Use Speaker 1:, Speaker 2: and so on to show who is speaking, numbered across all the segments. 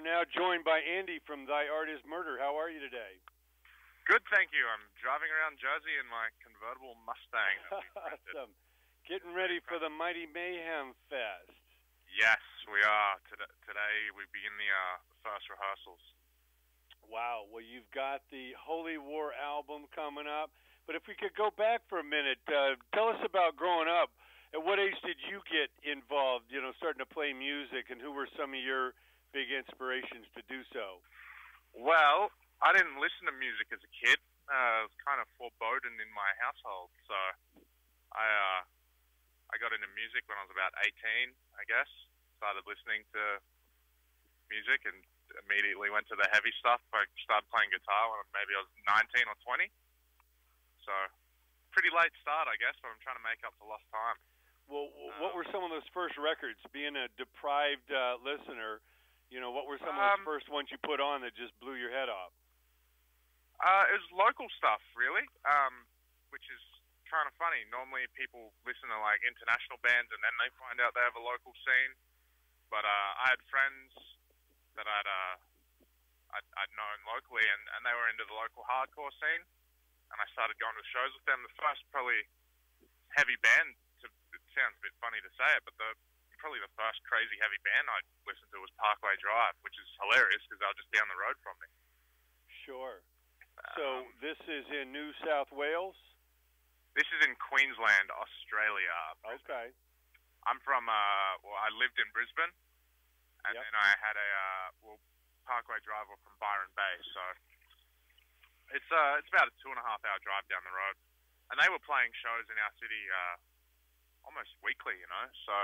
Speaker 1: now joined by Andy from Thy Art Is Murder. How are you today?
Speaker 2: Good, thank you. I'm driving around Jersey in my convertible Mustang.
Speaker 1: Awesome. Getting ready for the Mighty Mayhem Fest.
Speaker 2: Yes, we are. Today we begin the first rehearsals.
Speaker 1: Wow. Well, you've got the Holy War album coming up. But if we could go back for a minute, tell us about growing up. At what age did you get involved, starting to play music, and who were some of your big inspirations to do so?
Speaker 2: Well, I didn't listen to music as a kid. It was kind of foreboding in my household. So I got into music when I was about 18, I guess. Started listening to music and immediately went to the heavy stuff. I started playing guitar when maybe I was 19 or 20. So pretty late start, I guess, but I'm trying to make up for lost time.
Speaker 1: Well, what were some of those first records? Being a deprived listener, what were some of those first ones you put on that just blew your head off?
Speaker 2: It was local stuff, really, which is kind of funny. Normally people listen to like international bands and then they find out they have a local scene. But I had friends that I'd known locally, and they were into the local hardcore scene. And I started going to shows with them. The first probably heavy band, it sounds a bit funny to say it, but probably the first crazy heavy band I listened to was Parkway Drive, which is hilarious because they were just down the road from me.
Speaker 1: Sure. So this is in New South Wales?
Speaker 2: This is in Queensland, Australia.
Speaker 1: Okay.
Speaker 2: I'm from, I lived in Brisbane, and then I had Parkway Drive were from Byron Bay, so it's about a 2.5-hour drive down the road. And they were playing shows in our city almost weekly, so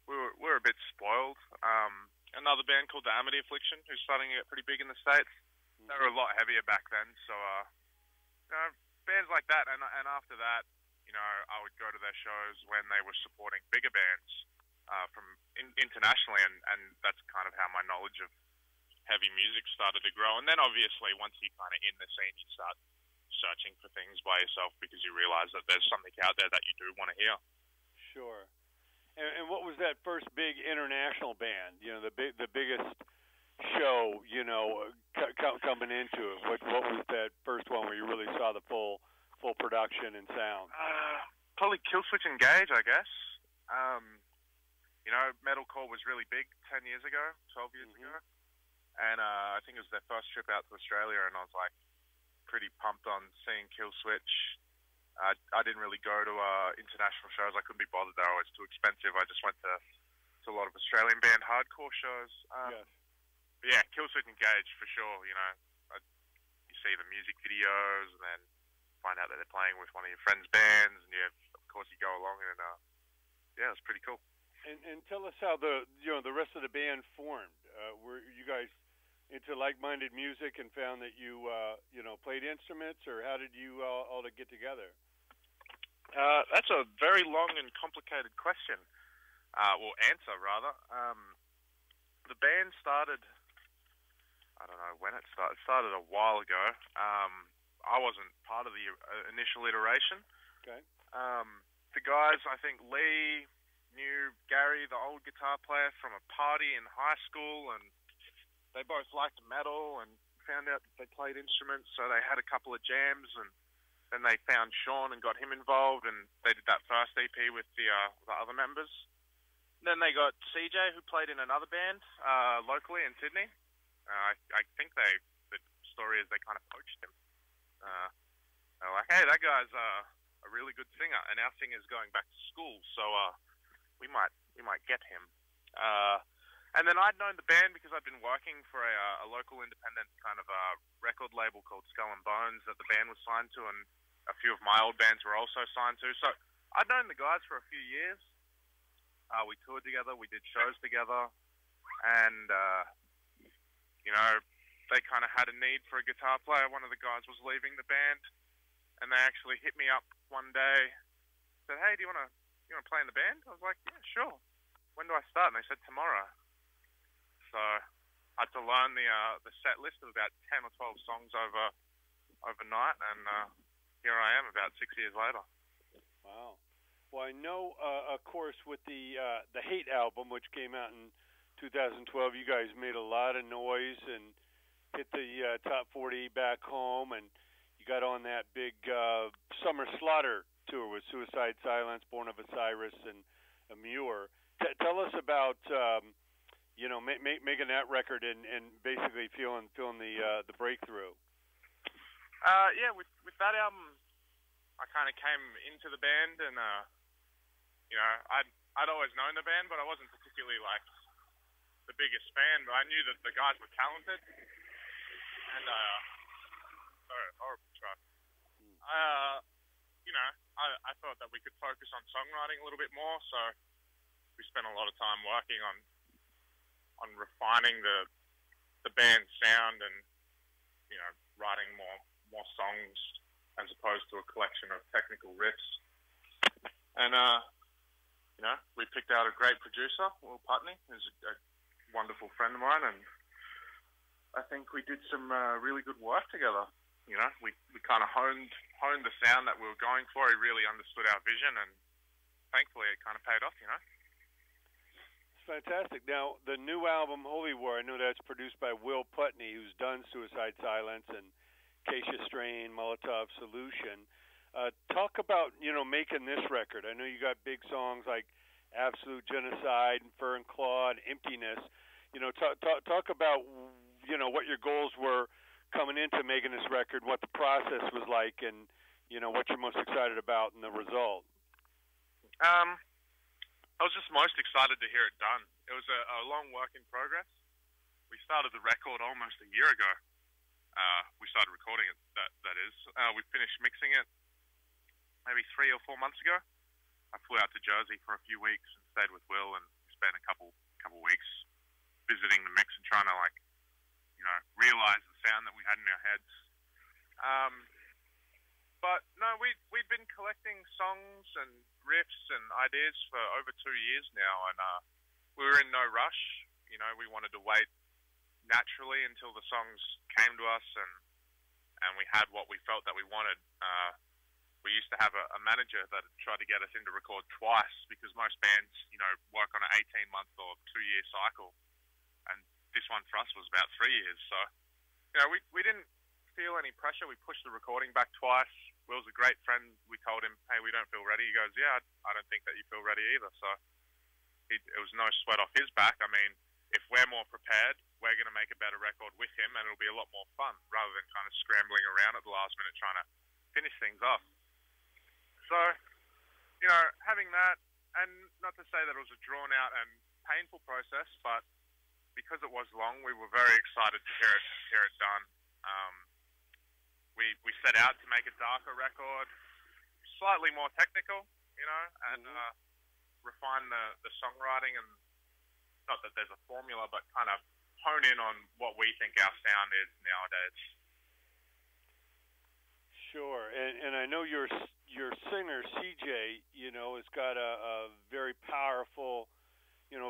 Speaker 2: we were a bit spoiled. Another band called the Amity Affliction, who's starting to get pretty big in the States. They were a lot heavier back then, so bands like that. And after that, I would go to their shows when they were supporting bigger bands from internationally, and that's kind of how my knowledge of heavy music started to grow. And then obviously once you're kind of in the scene, you start searching for things by yourself because you realize that there's something out there that you do want to hear. Sure.
Speaker 1: And what was that first big international band? The biggest show, coming into it. What was that first one where you really saw the full production and sound?
Speaker 2: Probably Killswitch Engage, I guess. Metalcore was really big 10 years ago, 12 years ago. And I think it was their first trip out to Australia, and I was like pretty pumped on seeing Killswitch. I didn't really go to international shows. I couldn't be bothered. They were always too expensive. I just went to a lot of Australian band hardcore shows.
Speaker 1: Yes.
Speaker 2: But yeah, Killswitch Engage for sure. You see the music videos and then find out that they're playing with one of your friends' bands, and of course you go along, and yeah, it's pretty cool.
Speaker 1: And tell us how the rest of the band formed. Were you guys into like-minded music and found that you played instruments, or how did you all to get together?
Speaker 2: That's a very long and complicated question. Answer rather. The band started, I don't know when it started. It started a while ago. I wasn't part of the initial iteration.
Speaker 1: Okay.
Speaker 2: The guys, I think Lee knew Gary, the old guitar player, from a party in high school, and they both liked metal and found out that they played instruments, so they had a couple of jams, and then they found Sean and got him involved, and they did that first EP with the other members. And then they got CJ, who played in another band locally in Sydney. I think the story is they kind of poached him. They're like, hey, that guy's a really good singer, and our singer's going back to school, so we might get him. And then I'd known the band because I'd been working for a local independent kind of record label called Skull and Bones that the band was signed to, and a few of my old bands were also signed to. So I'd known the guys for a few years. We toured together, we did shows together, and they kind of had a need for a guitar player. One of the guys was leaving the band, and they actually hit me up one day, said, hey, do you want to play in the band? I was like, yeah, sure. When do I start? And they said, tomorrow. So I had to learn the set list of about 10 or 12 songs overnight, and here I am about 6 years later.
Speaker 1: Wow. Well, I know, of course, with the Hate album, which came out in 2012, you guys made a lot of noise and hit the top 40 back home, and you got on that big Summer Slaughter tour with Suicide Silence, Born of Osiris, and Amur. Tell us about making that record and basically feeling the breakthrough.
Speaker 2: Yeah, with that album, I kind of came into the band, and I'd always known the band, but I wasn't particularly like the biggest fan. But I knew that the guys were talented. And sorry, horrible truck. I thought that we could focus on songwriting a little bit more, so we spent a lot of time working on refining the band's sound and writing more songs as opposed to a collection of technical riffs. And we picked out a great producer, Will Putney, who's a wonderful friend of mine, and I think we did some really good work together. We kind of honed the sound that we were going for. He really understood our vision, and thankfully it kind of paid off.
Speaker 1: It's fantastic. Now, the new album, Holy War, I know that's produced by Will Putney, who's done Suicide Silence and Acacia Strain, Molotov Solution. Talk about making this record. I know you got big songs like Absolute Genocide and Fur and Claw and Emptiness. Talk about what your goals were coming into making this record, what the process was like, and what you're most excited about in the result.
Speaker 2: I was just most excited to hear it done. It was a long work in progress. We started the record almost a year ago. We started recording it, that is. We finished mixing it maybe 3 or 4 months ago. I flew out to Jersey for a few weeks and stayed with Will, and spent a couple weeks visiting the mix and trying to realize the sound that we had in our heads. But no, we'd been collecting songs and riffs and ideas for over 2 years now, and we were in no rush. We wanted to wait naturally until the songs came to us, and we had what we felt that we wanted. We used to have a manager that tried to get us in to record twice, because most bands, work on an 18-month or 2-year cycle, and this one for us was about 3 years. So, we didn't feel any pressure. We pushed the recording back twice. Will's a great friend. We told him, hey, we don't feel ready. He goes, yeah, I don't think that you feel ready either. So it was no sweat off his back. I mean, if we're more prepared, we're going to make a better record with him, and it'll be a lot more fun rather than kind of scrambling around at the last minute trying to finish things off. So, having that, and not to say that it was a drawn-out and painful process, but because it was long, we were very excited to hear it done. We set out to make a darker record, slightly more technical, and refine the songwriting, and not that there's a formula, but kind of hone in on what we think our sound is nowadays.
Speaker 1: Sure, and I know your singer CJ, has got a very powerful,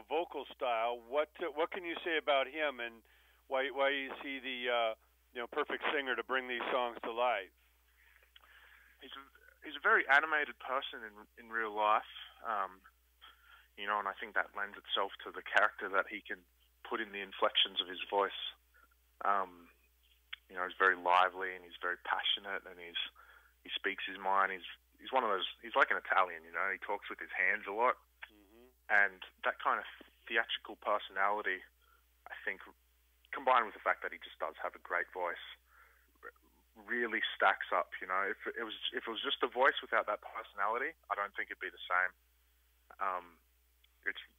Speaker 1: vocal style. What can you say about him, and why is he the perfect singer to bring these songs to life?
Speaker 2: He's a very animated person in real life, and I think that lends itself to the character that he can put in the inflections of his voice. He's very lively, and he's very passionate, and he speaks his mind. He's one of those. He's like an Italian, He talks with his hands a lot, and that kind of theatrical personality, I think, combined with the fact that he just does have a great voice, really stacks up. If it was just a voice without that personality, I don't think it'd be the same.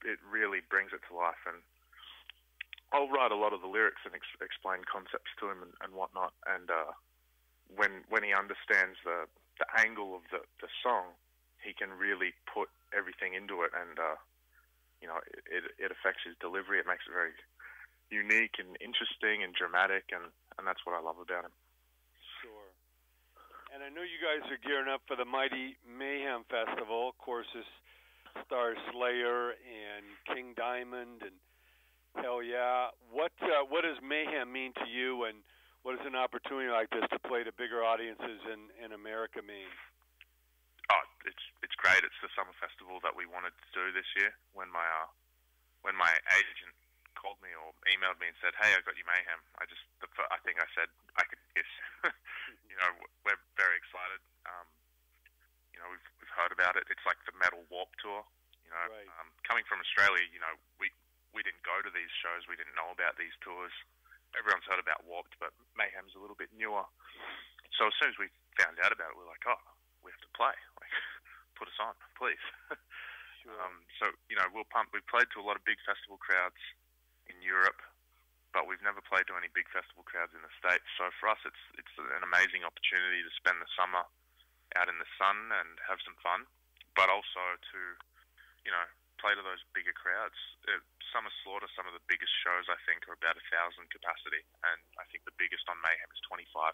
Speaker 2: It really brings it to life, and I'll write a lot of the lyrics and explain concepts to him and whatnot. And when he understands the angle of the song, he can really put everything into it, and it affects his delivery. It makes it very unique and interesting and dramatic, and that's what I love about him.
Speaker 1: Sure. And I know you guys are gearing up for the Mighty Mayhem Festival. Of course, this stars Slayer and King Diamond and Hell Yeah. What does Mayhem mean to you, and what does an opportunity like this to play to bigger audiences in America mean?
Speaker 2: Oh, it's great. It's the summer festival that we wanted to do this year. When my agent called me or emailed me and said, "Hey, I got you Mayhem." I think I said I could kiss. We're very excited. We've heard about it. It's like the Metal Warp Tour.
Speaker 1: Right.
Speaker 2: Coming from Australia, we didn't go to these shows. We didn't know about these tours. Everyone's heard about Warped, but Mayhem's a little bit newer. So as soon as we found out about it, we were like, "Oh, we have to play. Like, put us on, please."
Speaker 1: Sure.
Speaker 2: So we're pumped. We've played to a lot of big festival crowds in Europe, but we've never played to any big festival crowds in the States. So for us, it's an amazing opportunity to spend the summer out in the sun and have some fun, but also to play to those bigger crowds. Summer Slaughter, some of the biggest shows I think are about 1,000 capacity, and I think the biggest on Mayhem is 25,000.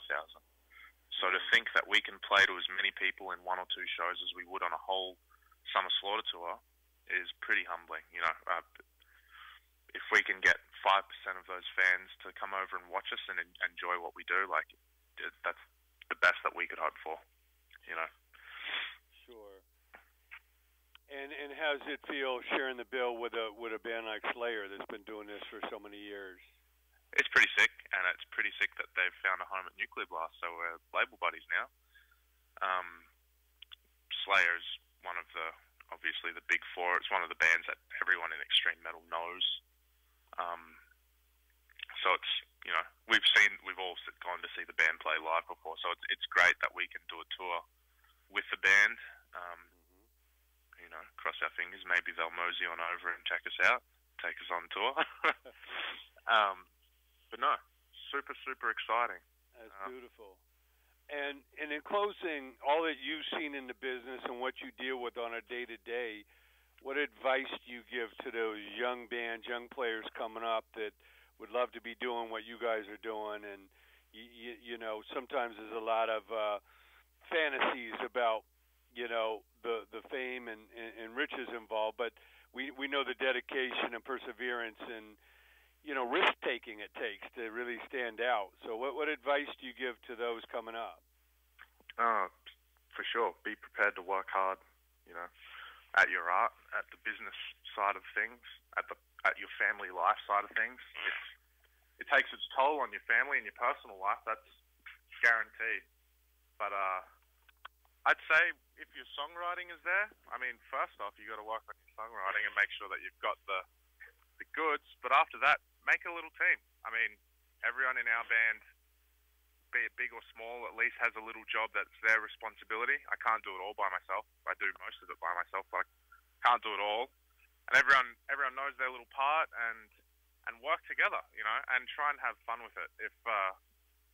Speaker 2: So to think that we can play to as many people in one or two shows as we would on a whole Summer Slaughter tour is pretty humbling. If we can get 5% of those fans to come over and watch us and enjoy what we do, like, that's the best that we could hope for.
Speaker 1: Sure. And how does it feel sharing the bill with a band like Slayer that's been doing this for so many years?
Speaker 2: It's pretty sick, and it's pretty sick that they've found a home at Nuclear Blast, so we're label buddies now. Slayer's obviously the big four. It's one of the bands that everyone in extreme metal knows. So it's, we've all gone to see the band play live before, so it's great that we can do a tour with the band. Cross our fingers, maybe they'll mosey on over and check us out, take us on tour. But no, super, super exciting.
Speaker 1: That's beautiful. And in closing, all that you've seen in the business and what you deal with on a day-to-day, what advice do you give to those young bands, young players coming up that would love to be doing what you guys are doing? And, sometimes there's a lot of fantasies about, the fame and riches involved, but we know the dedication and perseverance and, risk-taking it takes to really stand out. So what advice do you give to those coming up?
Speaker 2: For sure. Be prepared to work hard, at your art, at the business side of things, at your family life side of things. It takes its toll on your family and your personal life. That's guaranteed. But I'd say if your songwriting is there, first off, you got to work on your songwriting and make sure that you've got the goods. But after that, make a little team. Everyone in our band, be it big or small, at least has a little job that's their responsibility. I can't do it all by myself. I do most of it by myself, but I can't do it all. And everyone knows their little part and work together, and try and have fun with it. If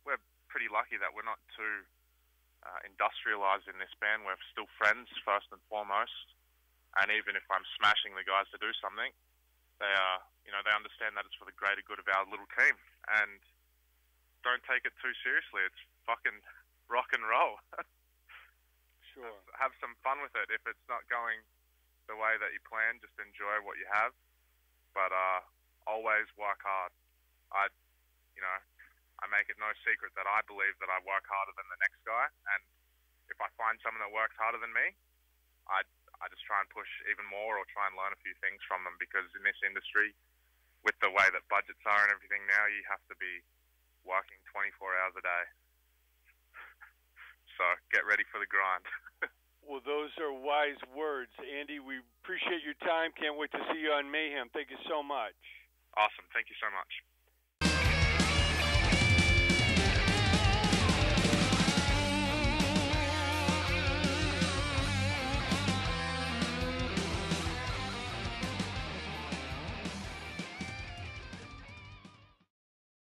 Speaker 2: we're pretty lucky that we're not too industrialized in this band. We're still friends first and foremost, and even if I'm smashing the guys to do something, they understand that it's for the greater good of our little team, and don't take it too seriously. It's fucking rock and roll.
Speaker 1: Sure.
Speaker 2: Have some fun with it. If it's not going the way that you plan, just enjoy what you have, but always work hard. I make it no secret that I believe that I work harder than the next guy, and if I find someone that works harder than me, I just try and push even more or try and learn a few things from them, because in this industry, with the way that budgets are and everything now, you have to be working 24 hours a day. So get ready for the grind.
Speaker 1: Well, those are wise words. Andy, we appreciate your time. Can't wait to see you on Mayhem. Thank you so much.
Speaker 2: Awesome. Thank you so much.